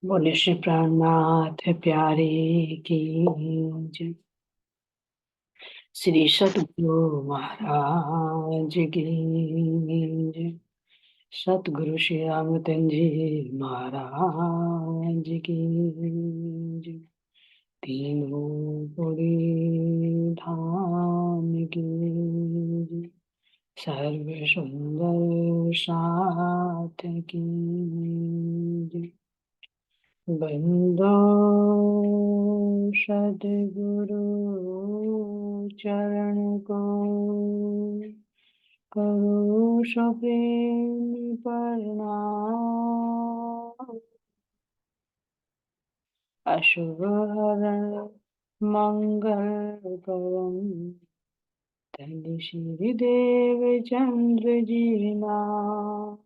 बोले श्री प्राणनाथ प्यारे की जय। श्री सतगुरु महाराज की जय। सतगुरु श्री रामचंद्र जी महाराज की जय। तीनों पुरी धाम की जय। सर्व सुंदर साथ की जय। बंदो सदगुरु चरण को करो सो प्रेम प्रणाम। अशुभ हरण मंगल करम धन श्री देव चंद्र जी नाम।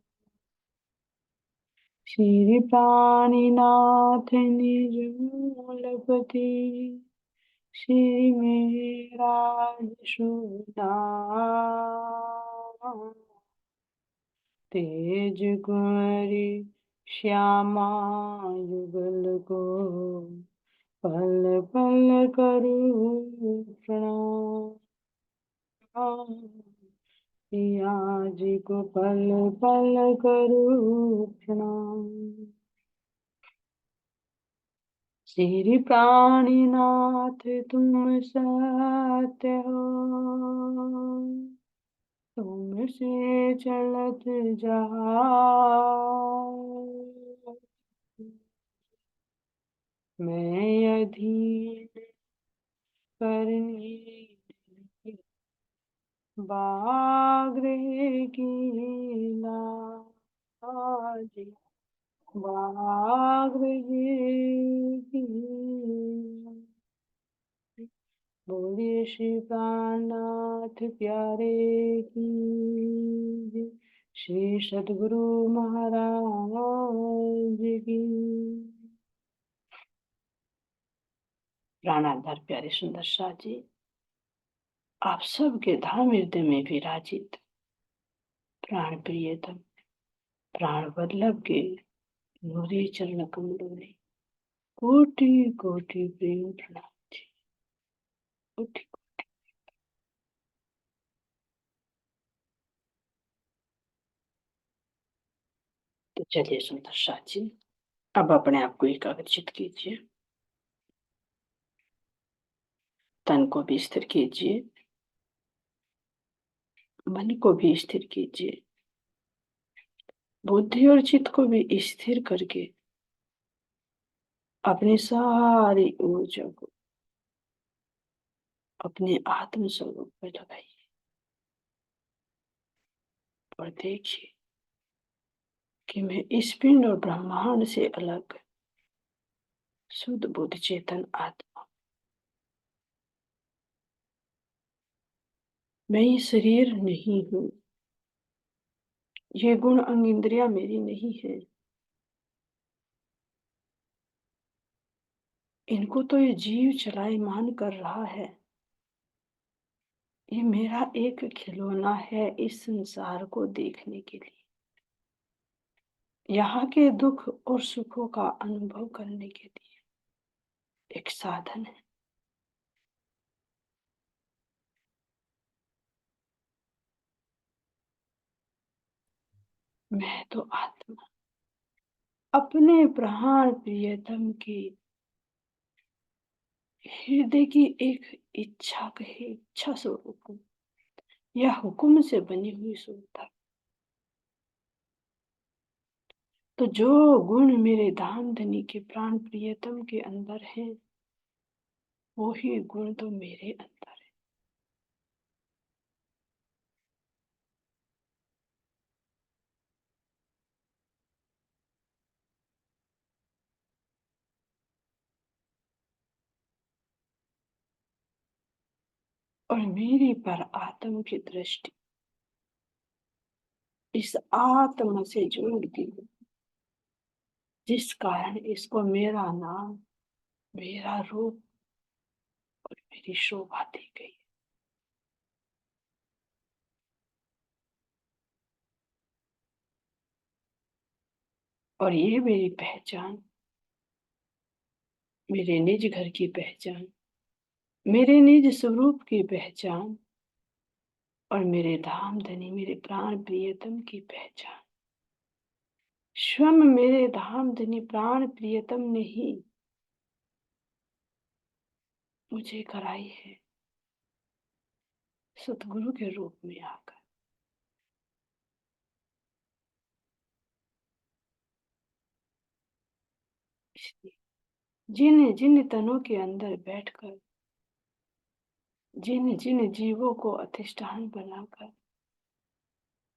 श्री प्राणीनाथ निज मूलपति श्री मेराज सुनाम। तेज कुंवरी श्यामा युगल को पल पल करूं प्रणाम। पिया जी को पल पल करूं प्रणाम। श्री प्राणीनाथ तुम सत्य हो, तुमसे चलत जाओ। मैं अधीन करनी बाग्रह की लाज, बाग्रह की। बोलिए श्री प्राणनाथ प्यारे की जय। श्री सतगुरु महाराज की। प्राणाधार प्यारे सुंदर शाह जी, आप सबके धाम हृदय में विराजित प्राण प्रियतम प्राण वल्लभ के नूरी चरण कमलों में कोटि कोटि प्रेम प्रणाम जी। कोटि। तो चलिए सुंदर शाह जी, अब अपने आप को एकाग्रचित कीजिए, तन को भी स्थिर कीजिए, मन को भी स्थिर कीजिए, बुद्धि और चित्त को भी स्थिर करके अपनी सारी ऊर्जा को अपने आत्म स्वरूप में लगाइए और देखिए कि मैं इस पिंड और ब्रह्मांड से अलग शुद्ध बुद्ध चेतन आत्मा, मैं ये शरीर नहीं हूँ, ये गुण अंग इंद्रिया मेरी नहीं है, इनको तो ये जीव चलायमान कर रहा है। ये मेरा एक खिलौना है इस संसार को देखने के लिए, यहाँ के दुख और सुखों का अनुभव करने के लिए एक साधन है। मैं तो आत्मा अपने प्राण प्रियतम की हृदय की एक इच्छा कहे इच्छा स्वरूप हूँ, या हुक्म से बनी हुई सुविधा। तो जो गुण मेरे धाम धनी के प्राण प्रियतम के अंदर है, वो ही गुण तो मेरे अंदर है। और मेरी पर आत्म की दृष्टि इस आत्मा से जुड़ गई, जिस कारण इसको मेरा नाम, मेरा रूप और मेरी शोभा दी गई। और ये मेरी पहचान मेरे निज घर की पहचान, मेरे निज स्वरूप की पहचान और मेरे धाम धनी मेरे प्राण प्रियतम की पहचान। स्वयं मेरे धाम धनी प्राण प्रियतम ने ही मुझे कराई है, सतगुरु के रूप में आकर। इसलिए जिन जिन तनों के अंदर बैठकर, जिन जिन जीवों को अधिष्ठान बनाकर,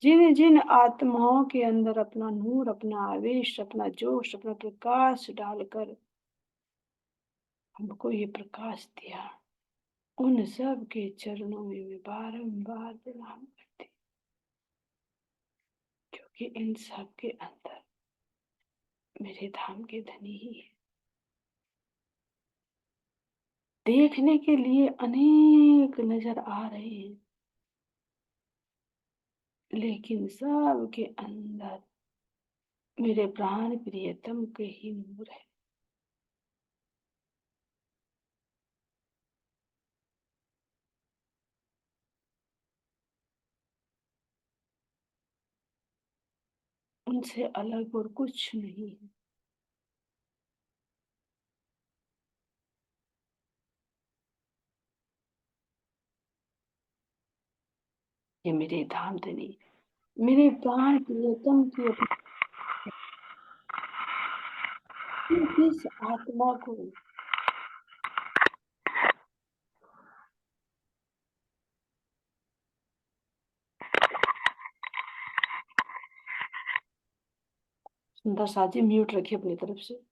जिन जिन आत्माओं के अंदर अपना नूर, अपना आवेश, अपना जोश, अपना प्रकाश डालकर हमको ये प्रकाश दिया, उन सब के चरणों में मैं बारंबार प्रणाम करती, क्योंकि इन सब के अंदर मेरे धाम के धनी ही है। देखने के लिए अनेक नजर आ रहे हैं, लेकिन सब के अंदर मेरे प्राण प्रियतम के ही नूर है। उनसे अलग और कुछ नहीं है। ये मेरे धाम धनी, मेरे प्राण प्रियतम की इस आत्मा को सुंदर साजी म्यूट रखिए अपनी तरफ से।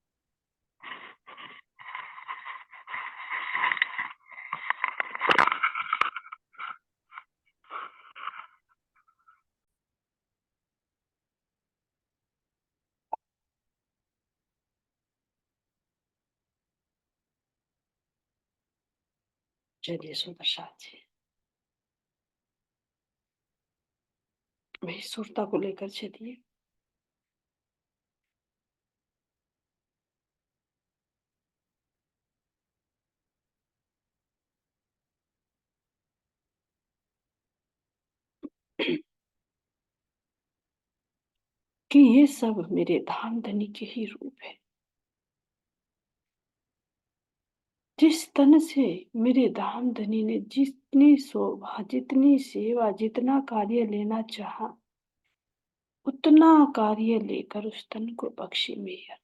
चलिए सुंदर साजी, मेरी सुरता को लेकर चलिए। कि ये सब मेरे धाम धनी के ही रूप है। जिस तन से मेरे धाम धनी ने जितनी शोभा, जितनी सेवा, जितना कार्य लेना चाहा, उतना कार्य लेकर उस तन को बख्शी मेयर।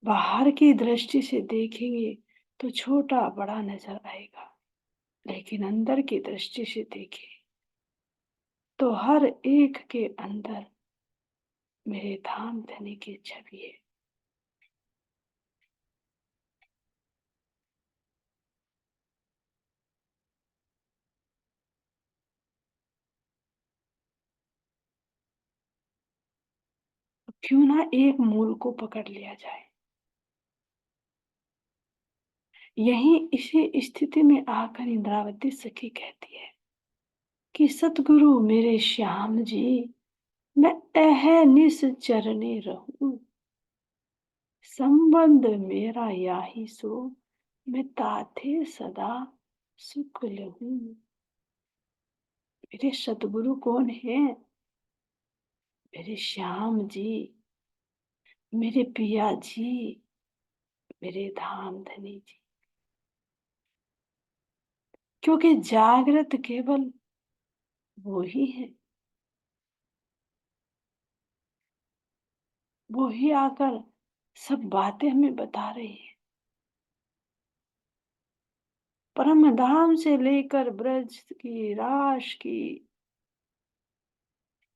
बाहर की दृष्टि से देखेंगे तो छोटा बड़ा नजर आएगा, लेकिन अंदर की दृष्टि से देखें तो हर एक के अंदर मेरे धाम धनी की छवि है। क्यों ना एक मूल को पकड़ लिया जाए। यही इसी स्थिति में आकर इंद्रावती सखी कहती है कि सतगुरु मेरे श्याम जी, मैं अहनिस चरने रहूं, संबंध मेरा याही सो, मैं ताथे सदा सुख लहूं। मेरे सतगुरु कौन है? मेरे श्याम जी, मेरे पिया जी, मेरे धाम धनी जी। क्योंकि जागृत केवल वो ही है, वो ही आकर सब बातें हमें बता रही है। परम धाम से लेकर ब्रज की, राश की,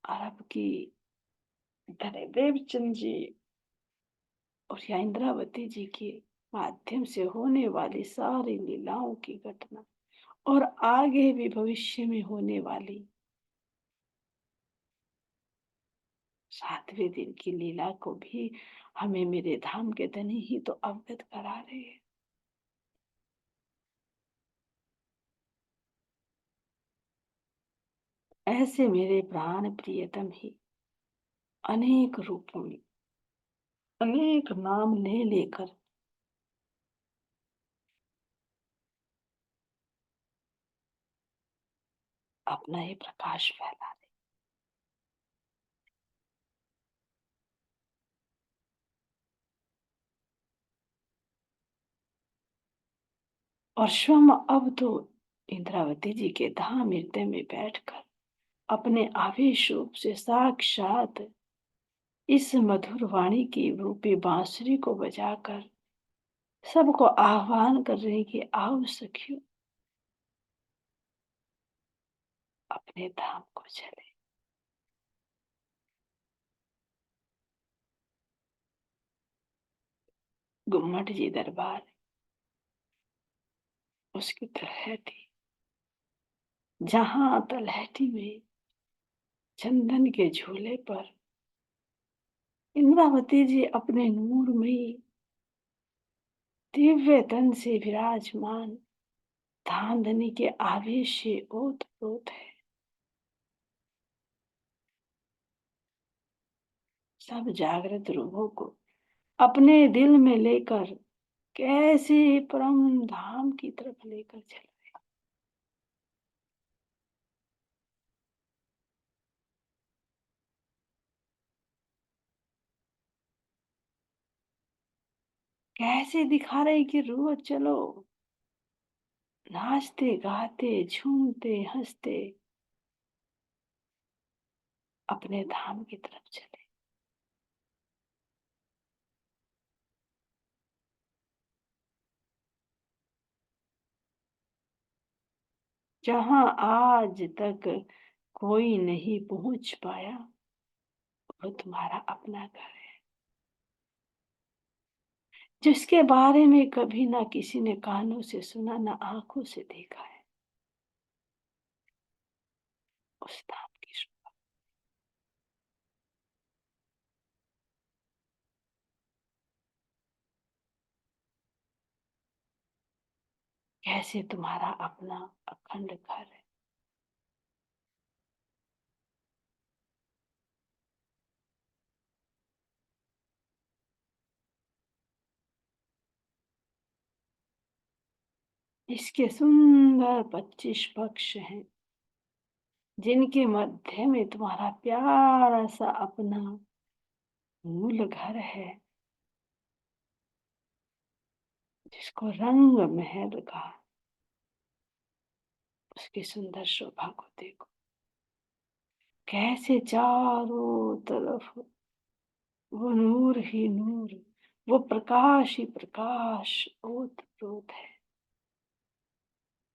अरब की, धने देवचंद जी और या इंद्रावती जी के माध्यम से होने वाली सारी लीलाओं की घटना और आगे भी भविष्य में होने वाली 7वें दिन की लीला को भी हमें मेरे धाम के धनी ही तो अवगत करा रहे हैं। ऐसे मेरे प्राण प्रियतम ही अनेक रूपों में, अनेक नाम ले लेकर अपना ये प्रकाश फैला रहे। और स्वयं अब तो इंद्रावती जी के धाम हृदय में बैठकर अपने आवेश रूप से साक्षात इस मधुर वाणी की रूपी बांसुरी को बजाकर सबको आह्वान कर रहे हैं कि आओ सखियो, अपने धाम को चले। गुम्मट जी दरबार, उसकी तलहटी, जहां तलहटी में चंदन के झूले पर इंद्रावती जी अपने नूरमयी दिव्य तन से विराजमान धामधनी के आवेश से ओतप्रोत है। सब जागृत रूहों को अपने दिल में लेकर कैसे परम धाम की तरफ लेकर चल रहे, कैसे दिखा रहे कि रोज चलो, नाचते गाते झूमते हंसते अपने धाम की तरफ चले। जहां आज तक कोई नहीं पहुंच पाया, वो तुम्हारा अपना घर है। जिसके बारे में कभी ना किसी ने कानों से सुना, ना आंखों से देखा है, उस धाम की शोभा कैसे तुम्हारा अपना अखंड घर है। इसके सुंदर 25 पक्ष हैं, जिनके मध्य में तुम्हारा प्यारा सा अपना मूल घर है, जिसको रंग महल का, उसकी सुंदर शोभा को देखो। कैसे चारों तरफ वो नूर ही नूर, वो प्रकाश ही प्रकाश ओतप्रोत है।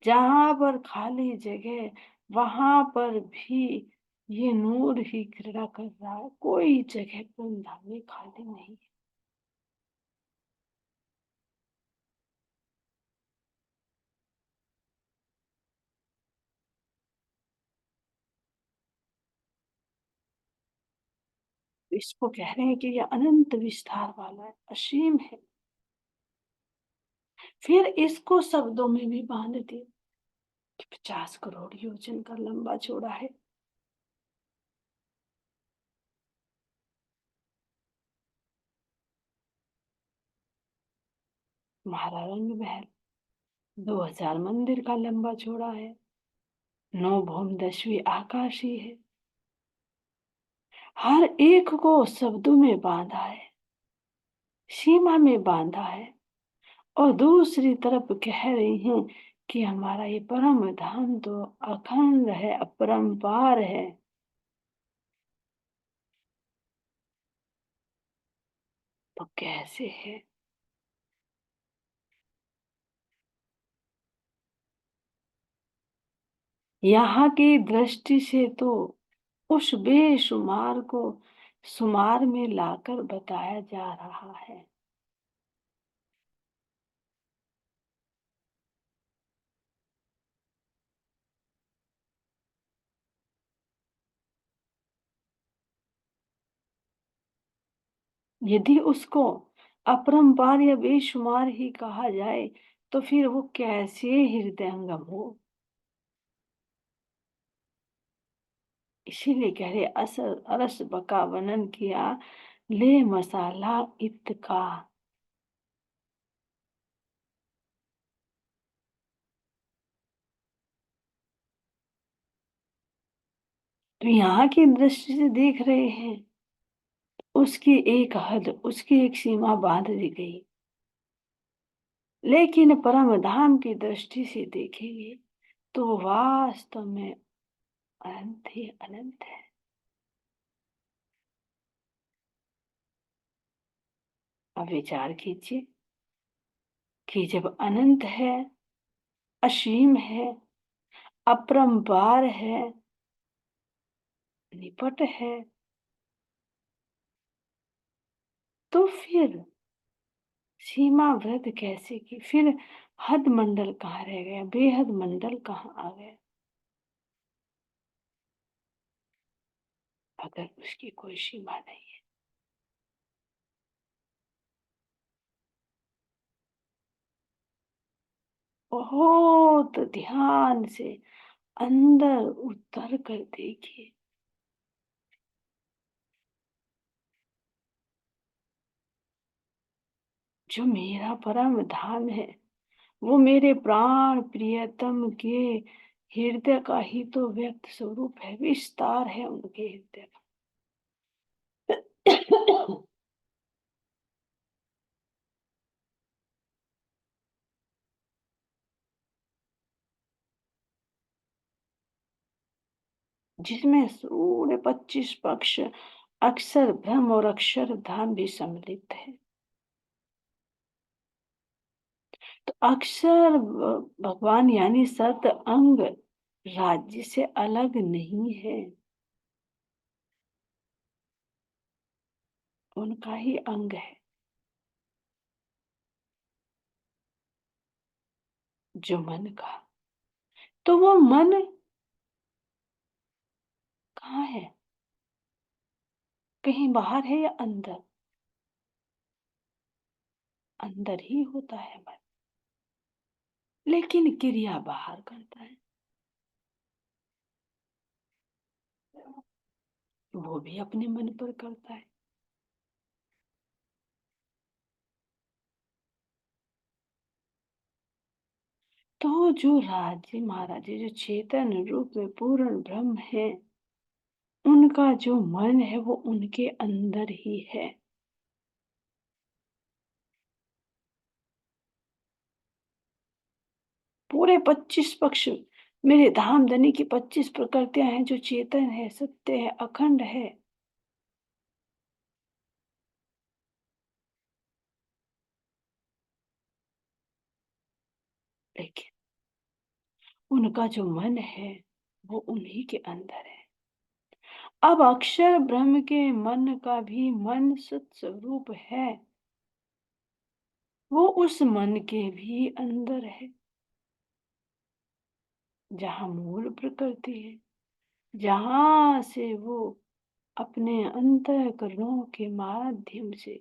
जहां पर खाली जगह, वहां पर भी ये नूर ही क्रीड़ा कर रहा है। कोई जगह पर धाम में खाली नहीं है। इसको कह रहे हैं कि ये अनंत विस्तार वाला है, असीम है। फिर इसको शब्दों में भी बांध दिया कि 50 करोड़ योजन का लंबा चौड़ा है। तुम्हारा रंग महल 2000 मंदिर का लंबा चौड़ा है। 9 भूम 10वीं आकाशी है। हर एक को शब्दों में बांधा है, सीमा में बांधा है। और दूसरी तरफ कह रही हैं कि हमारा ये परम धाम तो अखंड है, अपरंपार है। तो कैसे है? यहाँ की दृष्टि से तो उस बेशुमार को शुमार में लाकर बताया जा रहा है। यदि उसको अपरंपार या बेशुमार ही कहा जाए, तो फिर वो कैसे हृदयंगम हो। इसीलिए कह रहे असल अरस बका वर्णन किया, ले मसाला इत का। तो यहाँ की दृष्टि से देख रहे हैं, उसकी एक हद, उसकी एक सीमा बांध दी गई। लेकिन परम धाम की दृष्टि से देखेंगे तो वास्तव में अनंत ही अनंत है। अब विचार कीजिए कि जब अनंत है, असीम है, अपरंपार है, निपट है, तो फिर सीमा वृद्ध कैसे की? फिर हद मंडल कहाँ रह गया? बेहद मंडल कहाँ आ गया अगर उसकी कोई सीमा नहीं है? बहुत ध्यान से अंदर उतर कर देखिए। जो मेरा परम धाम है, वो मेरे प्राण प्रियतम के हृदय का ही तो व्यक्त स्वरूप है, विस्तार है उनके हृदय का। जिसमें सूर्य 25 पक्ष, अक्षर ब्रह्म और अक्षर धाम भी सम्मिलित है। तो अक्षर भगवान यानी सत अंग राज्य से अलग नहीं है, उनका ही अंग है। जो मन का, तो वो मन कहाँ है? कहीं बाहर है या अंदर? अंदर ही होता है मन, लेकिन क्रिया बाहर करता है। वो भी अपने मन पर करता है। तो जो राज्य महाराज जो चेतन रूप में पूर्ण ब्रह्म है, उनका जो मन है वो उनके अंदर ही है। पूरे 25 पक्ष मेरे धामधनी की 25 प्रकृतियां हैं, जो चेतन है, सत्य है, अखंड है। लेकिन उनका जो मन है वो उन्हीं के अंदर है। अब अक्षर ब्रह्म के मन का भी मन सत स्वरूप है, वो उस मन के भी अंदर है, जहाँ मूल प्रकृति है, जहाँ से वो अपने अंतःकरणों के माध्यम से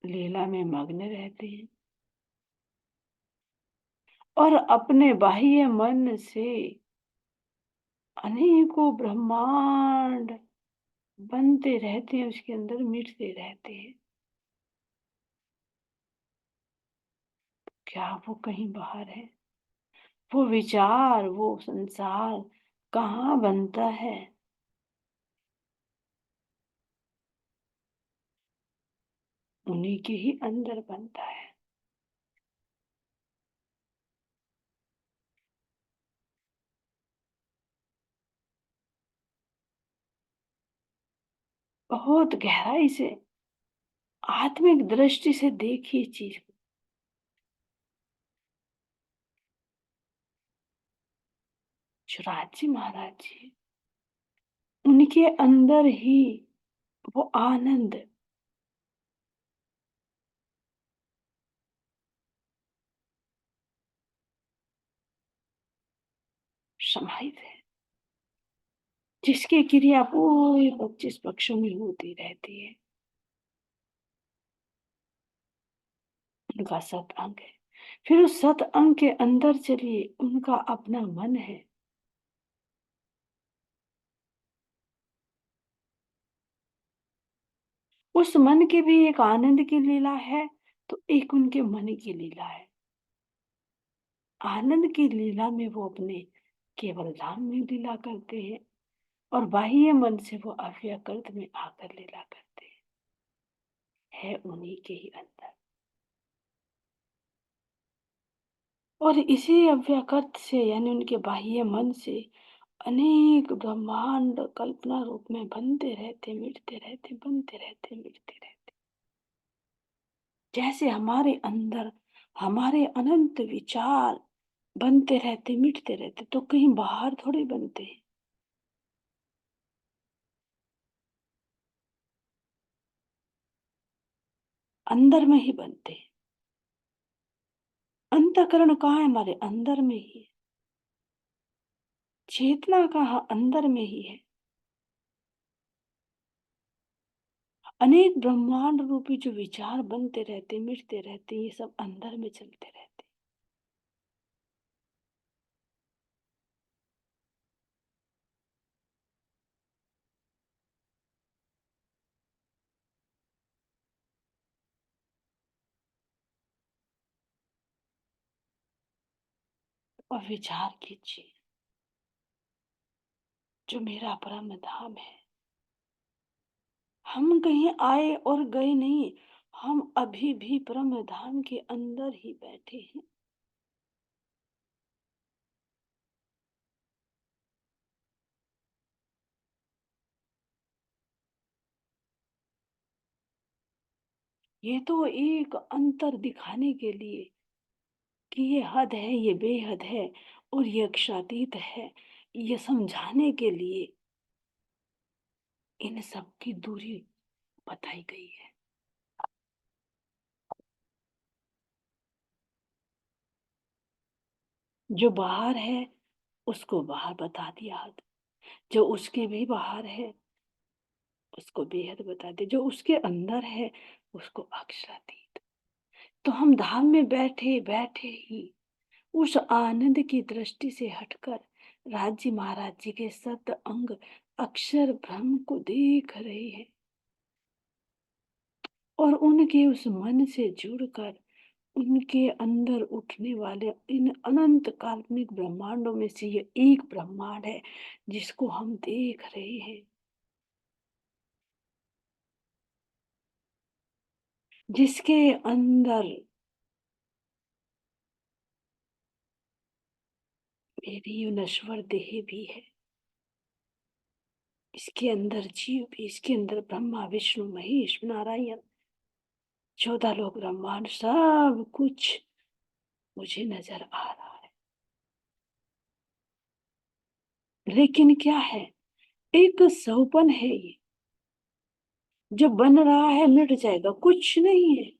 लीला में मग्न रहते हैं और अपने बाह्य मन से अनेकों ब्रह्मांड बनते रहते हैं, उसके अंदर मिटते रहते हैं। क्या वो कहीं बाहर है? वो विचार, वो संसार कहाँ बनता है? उन्हीं के ही अंदर बनता है। बहुत गहराई से आत्मिक दृष्टि से देखिए चीज को। जो राजी महाराज जी, उनके अंदर ही वो आनंद समाहित है, जिसकी क्रिया पूरे 25 पक्षों में होती रहती है। उनका सत अंग है। फिर उस सत अंग के अंदर चलिए, उनका अपना मन है। उस मन की भी एक आनंद की लीला है, तो एक उनके मन की लीला है। आनंद की लीला में वो अपने केवल धाम में लीला करते हैं, और बाह्य मन से वो अव्यकृत में आकर लीला करते हैं, है उन्हीं के ही अंदर। और इसी अव्यकृत से यानी उनके बाह्य मन से अनेक ब्रह्मांड कल्पना रूप में बनते रहते, मिटते रहते, बनते रहते, मिटते रहते। जैसे हमारे अंदर हमारे अनंत विचार बनते रहते, मिटते रहते, तो कहीं बाहर थोड़ी बनते हैं, अंदर में ही बनते हैं। अंतःकरण कहाँ है? हमारे अंदर में ही है। चेतना कहाँ? अंदर में ही है। अनेक ब्रह्मांड रूपी जो विचार बनते रहते, मिटते रहते, ये सब अंदर में चलते रहते। और विचार कीजिए, जो मेरा परम धाम है, हम कहीं आए और गए नहीं, हम अभी भी परम धाम के अंदर ही बैठे हैं। ये तो एक अंतर दिखाने के लिए कि ये हद है, ये बेहद है, और ये क्षातीत है, ये समझाने के लिए इन सब की दूरी बताई गई है। जो बाहर है उसको बाहर बता दिया हद, जो उसके भी बाहर है उसको बेहद बता दिया, जो उसके अंदर है उसको अक्षरातीत। तो हम धाम में बैठे बैठे ही उस आनंद की दृष्टि से हटकर राज्य महाराज जी के सत अंग अक्षर ब्रह्म को देख रहे हैं, और उनके उस मन से जुड़कर उनके अंदर उठने वाले इन अनंत काल्पनिक ब्रह्मांडों में से ये एक ब्रह्मांड है जिसको हम देख रहे हैं, जिसके अंदर मेरी ये नश्वर देह भी है, इसके अंदर जीव भी, इसके अंदर ब्रह्मा विष्णु महेश नारायण 14 लोग ब्रह्मांड सब कुछ मुझे नजर आ रहा है। लेकिन क्या है? एक सौपन है ये, जो बन रहा है मिट जाएगा, कुछ नहीं है।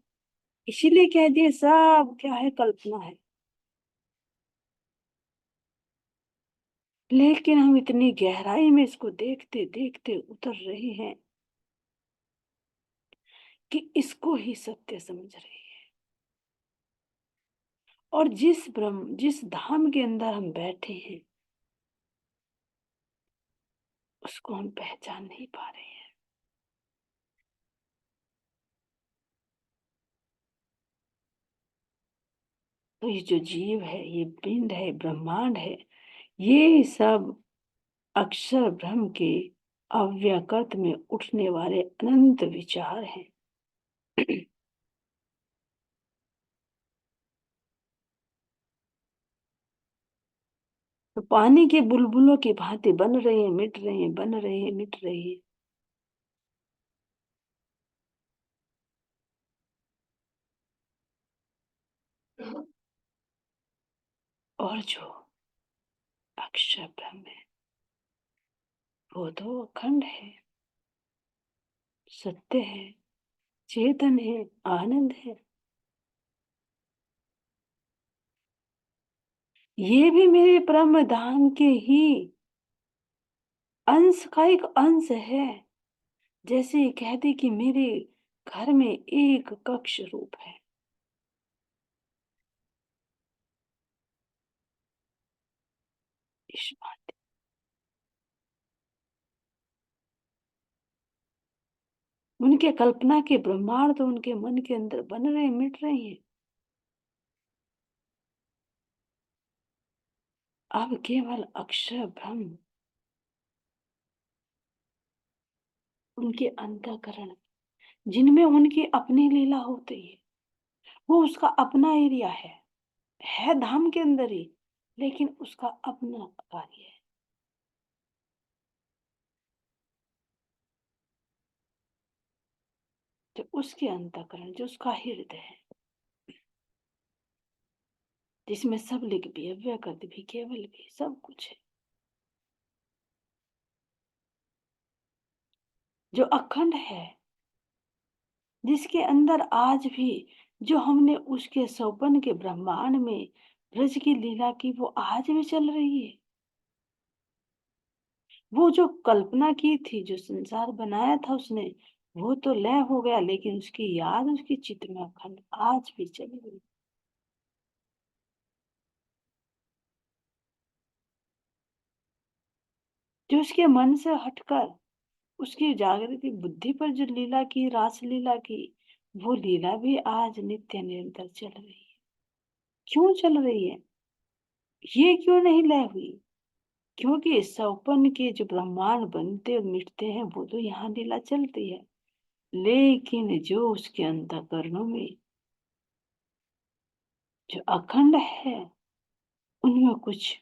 इसीलिए कह दिए सब क्या है? कल्पना है। लेकिन हम इतनी गहराई में इसको देखते देखते उतर रहे हैं कि इसको ही सत्य समझ रहे हैं। और जिस ब्रह्म जिस धाम के अंदर हम बैठे हैं उसको हम पहचान नहीं पा रहे हैं। तो ये जो जीव है, ये पिंड है, ब्रह्मांड है, ये सब अक्षर ब्रह्म के अव्यकृत में उठने वाले अनंत विचार हैं। तो पानी के बुलबुलों की भांति बन रहे हैं, मिट रहे हैं, बन रहे हैं, मिट रहे हैं। और जो अक्षर ब्रह्म है वो तो अखंड है, सत्य है, चेतन है, आनंद है। ये भी मेरे परम धाम के ही अंश का एक अंश है। जैसे कह दे कि मेरे घर में एक कक्ष रूप है, इस बात। उनके कल्पना के ब्रह्मांड तो उनके मन के अंदर बन रहे मिट रहे हैं। अब केवल अक्षर ब्रह्म उनके अंतःकरण, जिनमें उनकी अपनी लीला होती है, वो उसका अपना एरिया है धाम के अंदर ही, लेकिन उसका अपना कार्य है। जो उसके अंतःकरण, जो उसका हृदय है, जिसमें सब लिख भी, अव्यक्त भी, केवल भी, सब कुछ है, जो अखंड है, जिसके अंदर आज भी जो हमने उसके सौपन के ब्रह्मांड में ब्रज की लीला की, वो आज भी चल रही है। वो जो कल्पना की थी, जो संसार बनाया था उसने, वो तो लय हो गया, लेकिन उसकी याद उसकी चित्त में अखंड आज भी चली गई। जो उसके मन से हटकर उसकी जागृति बुद्धि पर जो लीला की, रास लीला की, वो लीला भी आज नित्य निरंतर चल रही है। क्यों चल रही है? ये क्यों नहीं लय हुई? क्योंकि सौपन के जो ब्रह्मांड बनते और मिटते हैं, वो तो यहाँ लीला चलती है, लेकिन जो उसके अंतःकरणों में जो अखंड है, उनमें कुछ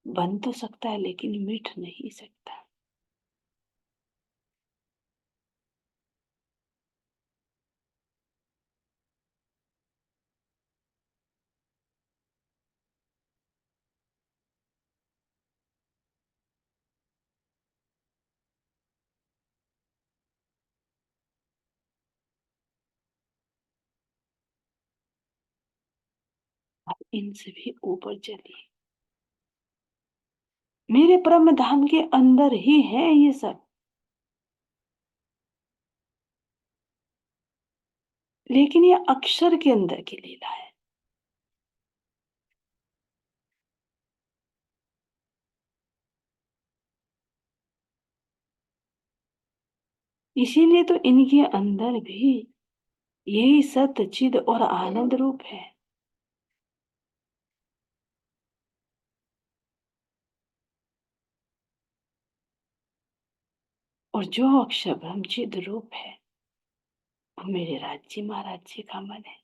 बन तो सकता है, लेकिन मिट नहीं सकता। आप इनसे भी ऊपर चलिए। मेरे परम धाम के अंदर ही है ये सब, लेकिन ये अक्षर के अंदर की लीला है। इसीलिए तो इनके अंदर भी यही सत्य चिद और आनंद रूप है। और जो अक्षर ब्रह्म चिद रूप है, वो मेरे राज्य महाराज जी का मन है।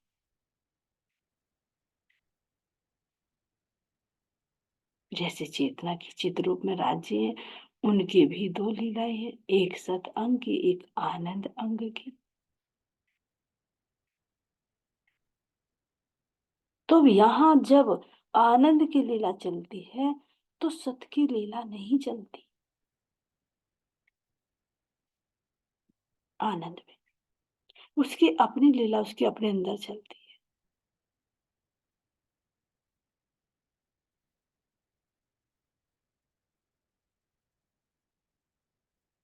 जैसे चेतना की चित रूप में राज्य है, उनकी भी दो लीलाएं हैं, एक सत अंग की, एक आनंद अंग की। तो यहाँ जब आनंद की लीला चलती है, तो सत की लीला नहीं चलती। आनंद में उसकी अपनी लीला, उसके अपने अंदर चलती है।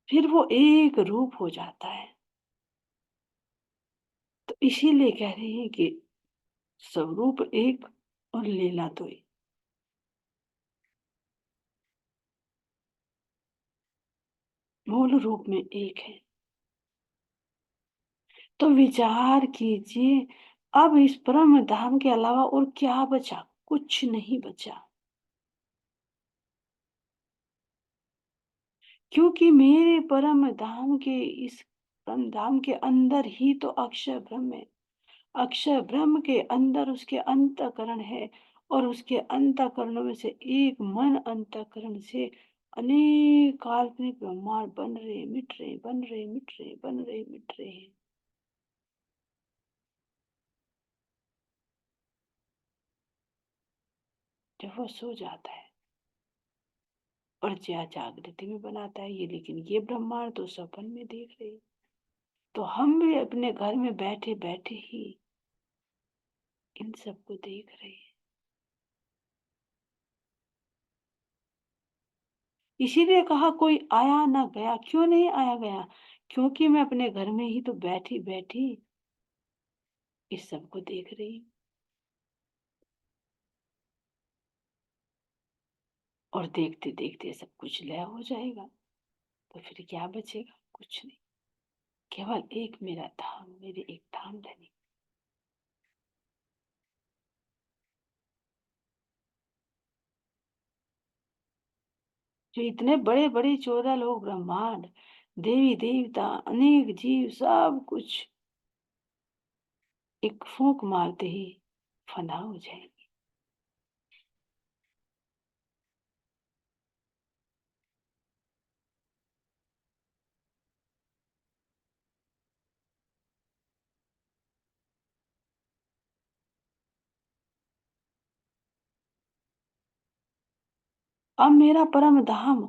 फिर वो एक रूप हो जाता है। तो इसीलिए कह रहे हैं कि स्वरूप एक और लीला दो। मूल रूप में एक है। तो विचार कीजिए, अब इस परम धाम के अलावा और क्या बचा? कुछ नहीं बचा। क्योंकि मेरे परम धाम के, इस परम धाम के अंदर ही तो अक्षर ब्रह्म है। अक्षर ब्रह्म के अंदर उसके अंतःकरण है, और उसके अंतःकरणों में से एक मन अंतःकरण से अनेक काल्पनिक ब्रह्मांड बन रहे, मिट रहे, बन रहे, मिट रहे, बन रहे, मिट रहे हैं। जब वो सो जाता है और ज्या जागृति में बनाता है ये, लेकिन ये ब्रह्मांड तो सपन में देख रहे हैं। तो हम भी अपने घर में बैठे बैठे ही इन सबको देख रहे हैं। इसीलिए कहा कोई आया ना गया। क्यों नहीं आया गया? क्योंकि मैं अपने घर में ही तो बैठी बैठी इस सबको देख रही हूँ। और देखते देखते सब कुछ लय हो जाएगा, तो फिर क्या बचेगा? कुछ नहीं। केवल एक मेरा धाम, मेरे एक धाम धनी। जो इतने बड़े बड़े 14 लोग, ब्रह्मांड, देवी देवता, अनेक जीव, सब कुछ एक फूंक मारते ही फना हो जाएंगे। अब मेरा परम धाम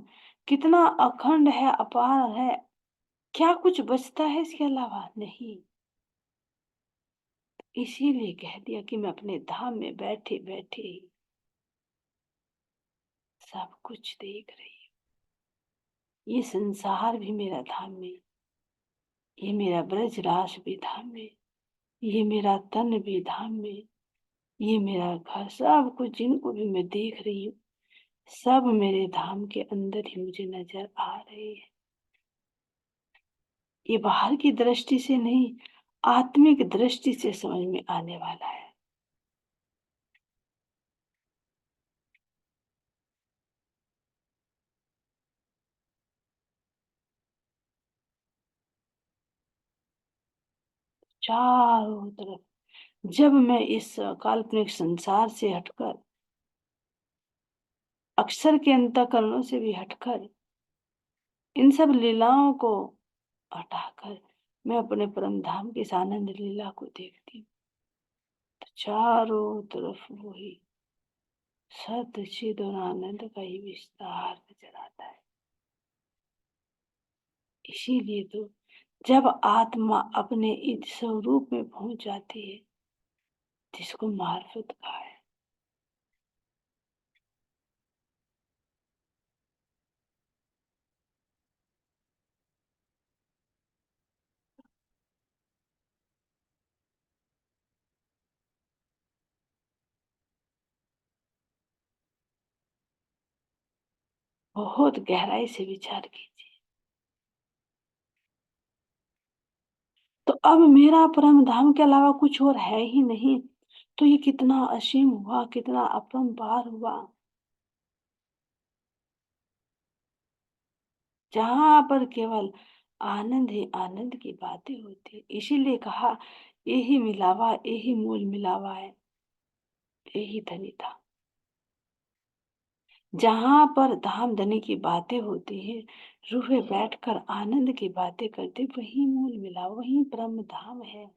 कितना अखंड है, अपार है, क्या कुछ बचता है इसके अलावा? नहीं। इसीलिए कह दिया कि मैं अपने धाम में बैठे बैठे ही सब कुछ देख रही हूँ। ये संसार भी मेरा धाम में, ये मेरा ब्रजराज भी धाम में, ये मेरा तन भी धाम में, ये मेरा घर, सब कुछ जिनको भी मैं देख रही हूँ, सब मेरे धाम के अंदर ही मुझे नजर आ रहे हैं। ये बाहर की दृष्टि से नहीं, आत्मिक दृष्टि से समझ में आने वाला है। चारों तरफ, जब मैं इस काल्पनिक संसार से हटकर, अक्षर के अंतःकरणों से भी हटकर, इन सब लीलाओं को हटाकर मैं अपने परम धाम की इस आनंद लीला को देखती हूँ, तो चारों तरफ वही सत चिद और आनंद का ही विस्तार नजर आता है। इसीलिए तो जब आत्मा अपने इस स्वरूप में पहुंच जाती है, जिसको मार्फत कहा है, बहुत गहराई से विचार कीजिए। तो अब मेरा परम धाम के अलावा कुछ और है ही नहीं, तो ये कितना असीम हुआ, कितना अपरंपार हुआ, जहां पर केवल आनंद ही आनंद की बातें होती। इसीलिए कहा, यही मिलावा, यही मूल मिलावा है, यही धनी था। जहां पर धाम धनी की बातें होती है, रूहे बैठकर आनंद की बातें करते, वही मूल मिलावा, वही ब्रह्म धाम है।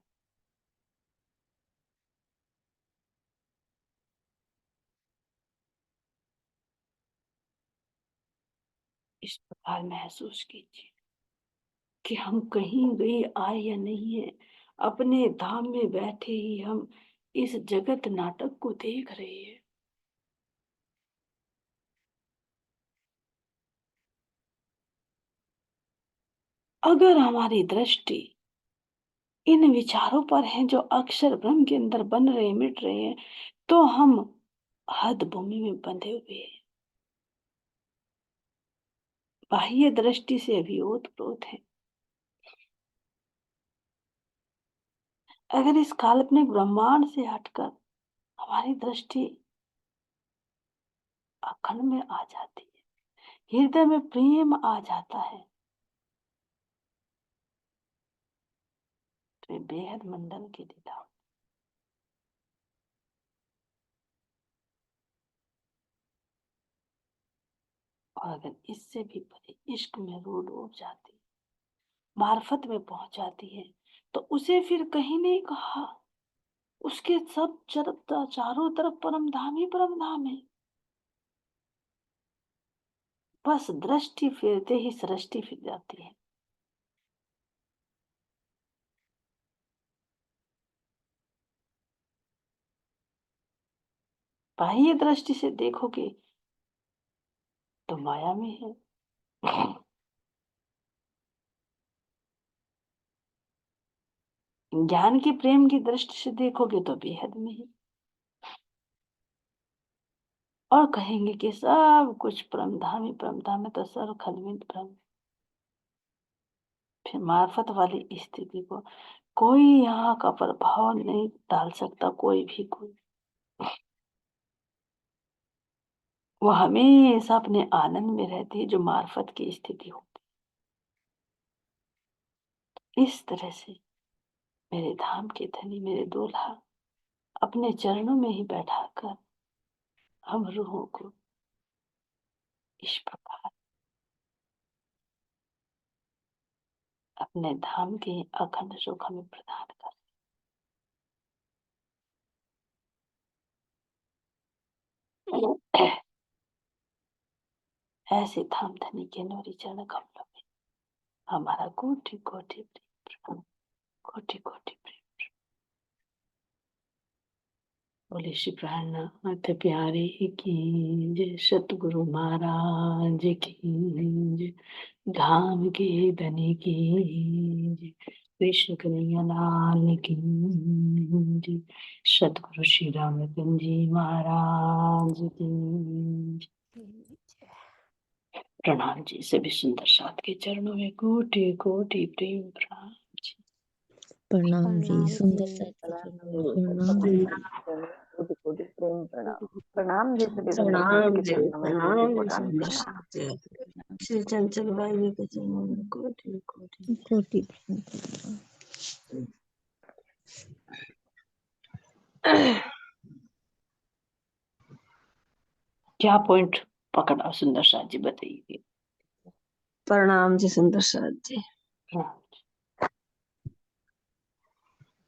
इस प्रकार महसूस कीजिए कि हम कहीं गए आए या नहीं है, अपने धाम में बैठे ही हम इस जगत नाटक को देख रहे हैं। अगर हमारी दृष्टि इन विचारों पर है जो अक्षर ब्रह्म के अंदर बन रहे, मिट रहे हैं, तो हम हद भूमि में बंधे हुए हैं, बाह्य दृष्टि से अभी ओत प्रोत है। अगर इस काल्पनिक ब्रह्मांड से हटकर हमारी दृष्टि अखंड में आ जाती है, हृदय में प्रेम आ जाता है, तो ये बेहद मंडल की लीला। और अगर इससे भी परे इश्क में रूह डूब जाती, मार्फत में पहुंच जाती है, तो उसे फिर कहीं नहीं कहा, उसके सब चारों तरफ परम धाम ही परम धाम है। बस दृष्टि फेरते ही सृष्टि फिर जाती है। बाह्य दृष्टि से देखोगे तो माया में है, ज्ञान की प्रेम की दृष्टि से देखोगे तो बेहद में है, और कहेंगे कि सब कुछ परम धाम ही परम धाम है, तो सर्व खलवित ब्रह्म। फिर मार्फत वाली स्थिति को कोई यहाँ का प्रभाव नहीं डाल सकता, कोई भी कोई। वो हमेशा अपने आनंद में रहती है जो मार्फत की स्थिति होती है। इस तरह से मेरे धाम के धनी मेरे दूल्हा अपने चरणों में ही बैठाकर हम रूहों को इस प्रकार अपने धाम के अखंड सुख हमें प्रदान कर। ऐसे धाम धनी के नूरी चरण कमलों में हमारा कोटि कोटि प्रेम, कोटि कोटि प्रेम। बोले श्री प्राणनाथ प्यारे की जय, सतगुरु महाराज की जय, धाम के धनी की जय, कृष्ण कन्हैया लाल की जय, सतगुरु श्री रामचंद्र जी महाराज की प्रणाम जी। सभी सुंदर साथ के चरणों में कोटि कोटि प्रेम प्रणाम जी। प्रणाम जी, सुंदर सा प्रणाम जी, कोटि कोटि प्रेम प्रणाम। प्रणाम जी सभी प्रणाम जी, प्रणाम सुंदर सा श्री चंचल भाई जी के चरणों में कोटि कोटि कोटि क्या पॉइंट पकड़ा सुंदर साथ जी, बताइए। प्रणाम जी सुंदर साथ जी। हाँ,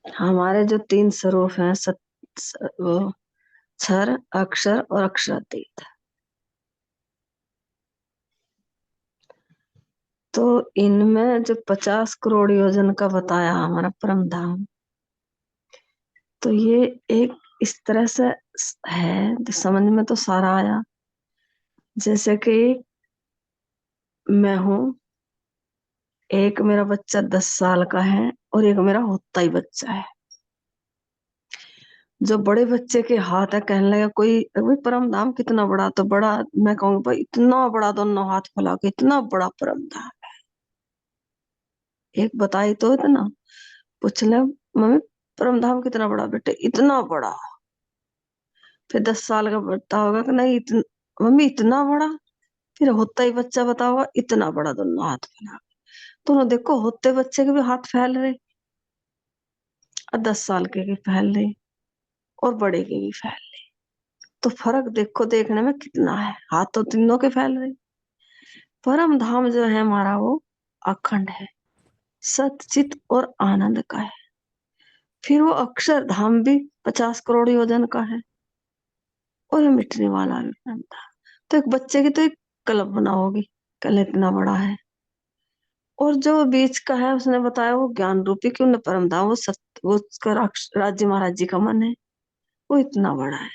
हमारे जो 3 स्वरूप हैं वो क्षर, अक्षर और अक्षरातीत। तो इनमें जो 50 करोड़ योजन का बताया हमारा परम धाम, तो ये एक इस तरह से है, तो समझ में तो सारा आया। जैसे कि मैं हूं, एक मेरा बच्चा 10 साल का है और एक मेरा होता ही बच्चा है। जो बड़े बच्चे के हाथ है, कहने लगा कोई भाई परम धाम कितना बड़ा, तो बड़ा मैं कहूंगी भाई इतना बड़ा, दोनों हाथ फैला के इतना बड़ा परम धाम है। एक बताई तो इतना पूछ ले मम्मी परम धाम कितना बड़ा, बेटे इतना बड़ा। फिर 10 साल का बता होगा कि नहीं मम्मी इतना बड़ा। फिर होता ही बच्चा बताओगा इतना बड़ा, दोनों हाथ फैला। दोनों देखो होते बच्चे के भी हाथ फैल रहे और 10 साल के भी फैल रहे और बड़े के भी फैल रहे। तो फर्क देखो देखने में कितना है, हाथ तो तीनों के फैल रहे। परम धाम जो है हमारा वो अखंड है, सतचित और आनंद का है। फिर वो अक्षर धाम भी 50 करोड़ योजन का है और ये मिटने वाला भी परम धाम। तो एक बच्चे की तो एक कल्पना होगी कल इतना बड़ा है। और जो बीच का है उसने बताया वो ज्ञान रूपी क्यों न परम धाम, वो सत्य, वो उसका राज्य महाराज जी का मन है, वो इतना बड़ा है।